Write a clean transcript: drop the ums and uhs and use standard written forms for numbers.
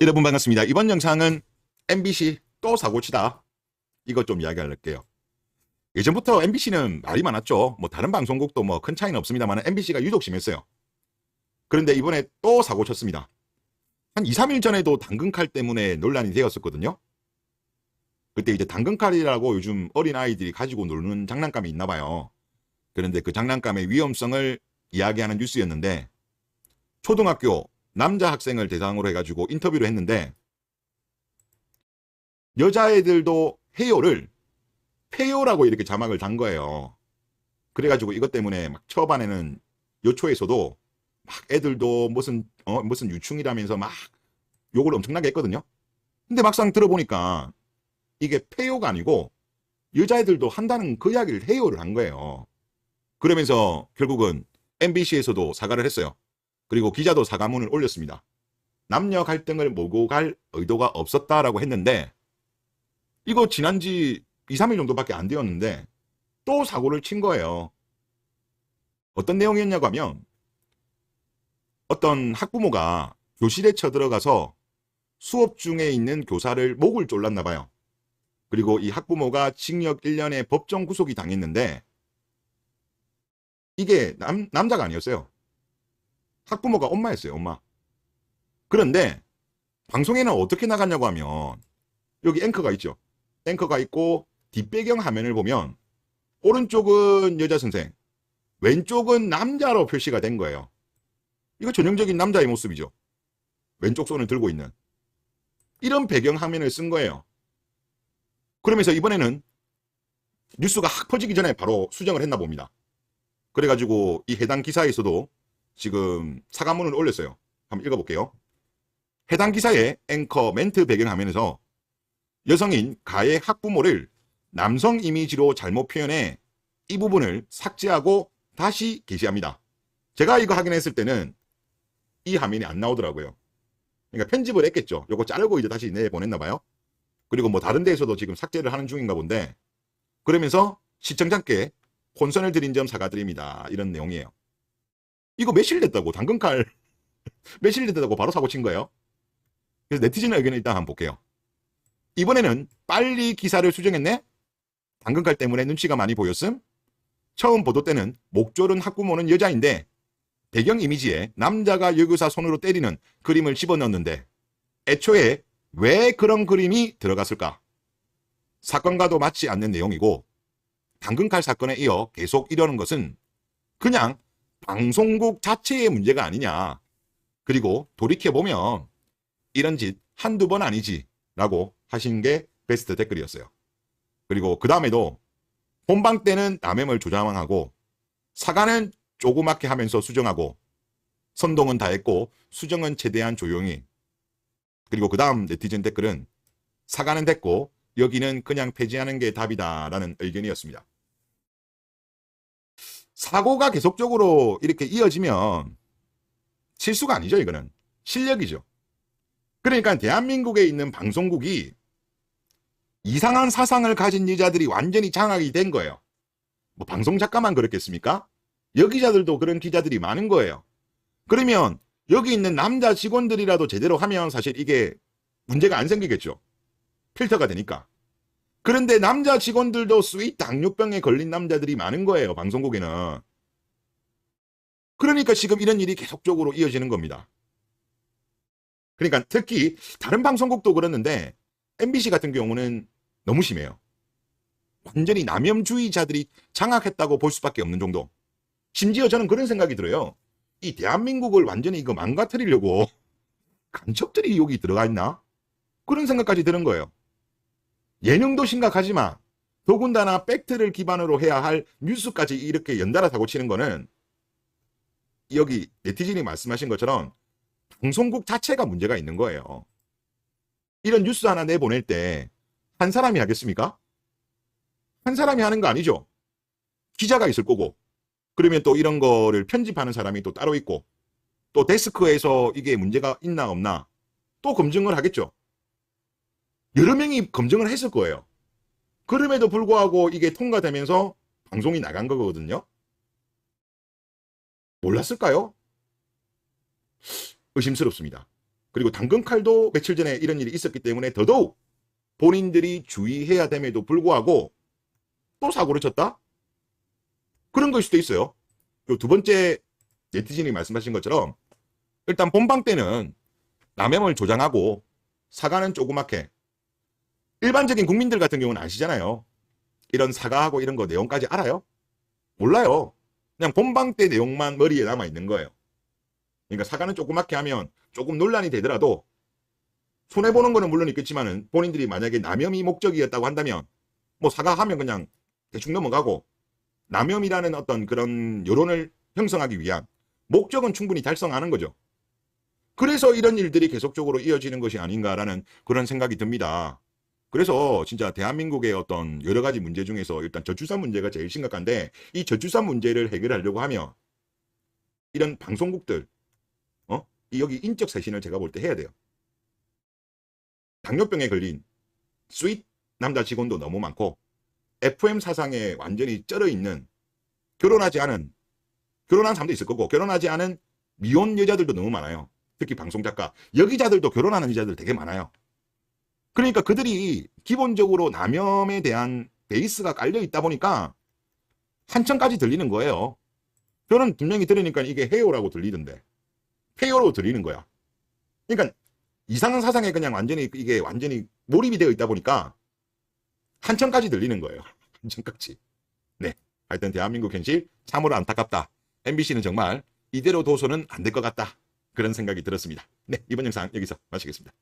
여러분 반갑습니다. 이번 영상은 MBC 또 사고치다. 이것 좀 이야기할게요. 예전부터 MBC는 말이 많았죠. 뭐 다른 방송국도 뭐 큰 차이는 없습니다만 MBC가 유독 심했어요. 그런데 이번에 또 사고 쳤습니다. 한 2, 3일 전에도 당근칼 때문에 논란이 되었었거든요. 그때 이제 당근칼이라고 요즘 어린아이들이 가지고 노는 장난감이 있나 봐요. 그런데 그 장난감의 위험성을 이야기하는 뉴스였는데 초등학교 남자 학생을 대상으로 해가지고 인터뷰를 했는데 여자애들도 해요를 폐요라고 이렇게 자막을 단 거예요. 그래가지고 이것 때문에 막 초반에는 요초에서도 막 애들도 무슨 유충이라면서 막 욕을 엄청나게 했거든요. 근데 막상 들어보니까 이게 폐요가 아니고 여자애들도 한다는 그 이야기를 해요를 한 거예요. 그러면서 결국은 MBC에서도 사과를 했어요. 그리고 기자도 사과문을 올렸습니다. 남녀 갈등을 몰고 갈 의도가 없었다라고 했는데 이거 지난 지 2, 3일 정도밖에 안 되었는데 또 사고를 친 거예요. 어떤 내용이었냐고 하면 어떤 학부모가 교실에 쳐들어가서 수업 중에 있는 교사를 목을 졸랐나 봐요. 그리고 이 학부모가 징역 1년의 법정 구속이 당했는데 이게 남자가 아니었어요. 학부모가 엄마였어요. 엄마. 그런데 방송에는 어떻게 나갔냐고 하면 여기 앵커가 있죠. 앵커가 있고 뒷배경 화면을 보면 오른쪽은 여자 선생, 왼쪽은 남자로 표시가 된 거예요. 이거 전형적인 남자의 모습이죠. 왼쪽 손을 들고 있는. 이런 배경 화면을 쓴 거예요. 그러면서 이번에는 뉴스가 확 퍼지기 전에 바로 수정을 했나 봅니다. 그래가지고 이 해당 기사에서도 지금 사과문을 올렸어요. 한번 읽어볼게요. 해당 기사의 앵커 멘트 배경 화면에서 여성인 가의 학부모를 남성 이미지로 잘못 표현해 이 부분을 삭제하고 다시 게시합니다. 제가 이거 확인했을 때는 이 화면이 안 나오더라고요. 그러니까 편집을 했겠죠. 요거 자르고 이제 다시 내보냈나 봐요. 그리고 뭐 다른 데에서도 지금 삭제를 하는 중인가 본데 그러면서 시청자께 혼선을 드린 점 사과드립니다. 이런 내용이에요. 이거 며칠 됐다고 당근칼 며칠 됐다고 바로 사고 친 거예요. 그래서 네티즌 의견을 일단 한번 볼게요. 이번에는 빨리 기사를 수정했네? 당근칼 때문에 눈치가 많이 보였음? 처음 보도 때는 목 조른 학부모는 여자인데 배경 이미지에 남자가 여교사 손으로 때리는 그림을 집어넣었는데 애초에 왜 그런 그림이 들어갔을까? 사건과도 맞지 않는 내용이고 당근칼 사건에 이어 계속 이러는 것은 그냥 방송국 자체의 문제가 아니냐. 그리고 돌이켜보면 이런 짓 한두 번 아니지 라고 하신 게 베스트 댓글이었어요. 그리고 그 다음에도 본방 때는 남행을 조장하고 사과는 조그맣게 하면서 수정하고 선동은 다 했고 수정은 최대한 조용히. 그리고 그 다음 네티즌 댓글은 사과는 됐고 여기는 그냥 폐지하는 게 답이다 라는 의견이었습니다. 사고가 계속적으로 이렇게 이어지면 실수가 아니죠. 이거는 실력이죠. 그러니까 대한민국에 있는 방송국이 이상한 사상을 가진 여자들이 완전히 장악이 된 거예요. 뭐 방송 작가만 그렇겠습니까? 여기자들도 그런 기자들이 많은 거예요. 그러면 여기 있는 남자 직원들이라도 제대로 하면 사실 이게 문제가 안 생기겠죠. 필터가 되니까. 그런데 남자 직원들도 스윗 당뇨병에 걸린 남자들이 많은 거예요. 방송국에는. 그러니까 지금 이런 일이 계속적으로 이어지는 겁니다. 그러니까 특히 다른 방송국도 그렇는데 MBC 같은 경우는 너무 심해요. 완전히 남염주의자들이 장악했다고 볼 수밖에 없는 정도. 심지어 저는 그런 생각이 들어요. 이 대한민국을 완전히 이거 망가뜨리려고 간첩들이 여기 들어가 있나? 그런 생각까지 드는 거예요. 예능도 심각하지만 더군다나 팩트를 기반으로 해야 할 뉴스까지 이렇게 연달아 사고 치는 거는 여기 네티즌이 말씀하신 것처럼 방송국 자체가 문제가 있는 거예요. 이런 뉴스 하나 내보낼 때 한 사람이 하겠습니까? 한 사람이 하는 거 아니죠. 기자가 있을 거고 그러면 또 이런 거를 편집하는 사람이 또 따로 있고 또 데스크에서 이게 문제가 있나 없나 또 검증을 하겠죠. 여러 명이 검증을 했을 거예요. 그럼에도 불구하고 이게 통과되면서 방송이 나간 거거든요. 몰랐을까요? 의심스럽습니다. 그리고 당근칼도 며칠 전에 이런 일이 있었기 때문에 더더욱 본인들이 주의해야 됨에도 불구하고 또 사고를 쳤다? 그런 걸 수도 있어요. 요 두 번째 네티즌이 말씀하신 것처럼 일단 본방 때는 남염을 조장하고 사과는 조그맣게, 일반적인 국민들 같은 경우는 아시잖아요. 이런 사과하고 이런 거 내용까지 알아요? 몰라요. 그냥 본방 때 내용만 머리에 남아 있는 거예요. 그러니까 사과는 조그맣게 하면 조금 논란이 되더라도 손해보는 거는 물론 있겠지만은 본인들이 만약에 남염이 목적이었다고 한다면 뭐 사과하면 그냥 대충 넘어가고, 남염이라는 어떤 그런 여론을 형성하기 위한 목적은 충분히 달성하는 거죠. 그래서 이런 일들이 계속적으로 이어지는 것이 아닌가라는 그런 생각이 듭니다. 그래서 진짜 대한민국의 어떤 여러 가지 문제 중에서 일단 저출산 문제가 제일 심각한데, 이 저출산 문제를 해결하려고 하면 이런 방송국들, 이 여기 인적 쇄신을 제가 볼 때 해야 돼요. 당뇨병에 걸린 스윗 남자 직원도 너무 많고, FM 사상에 완전히 쩔어 있는 결혼한 사람도 있을 거고, 결혼하지 않은 미혼 여자들도 너무 많아요. 특히 방송작가, 여기자들도 결혼하는 여자들 되게 많아요. 그러니까 그들이 기본적으로 남염에 대한 베이스가 깔려 있다 보니까 한천까지 들리는 거예요. 저는 분명히 들으니까 이게 해요라고 들리던데, 페요로 들리는 거야. 그러니까 이상한 사상에 그냥 완전히 이게 완전히 몰입이 되어 있다 보니까 한천까지 들리는 거예요. 한천까지. 네. 하여튼 대한민국 현실 참으로 안타깝다. MBC는 정말 이대로 둬서는 안 될 것 같다. 그런 생각이 들었습니다. 네. 이번 영상 여기서 마치겠습니다.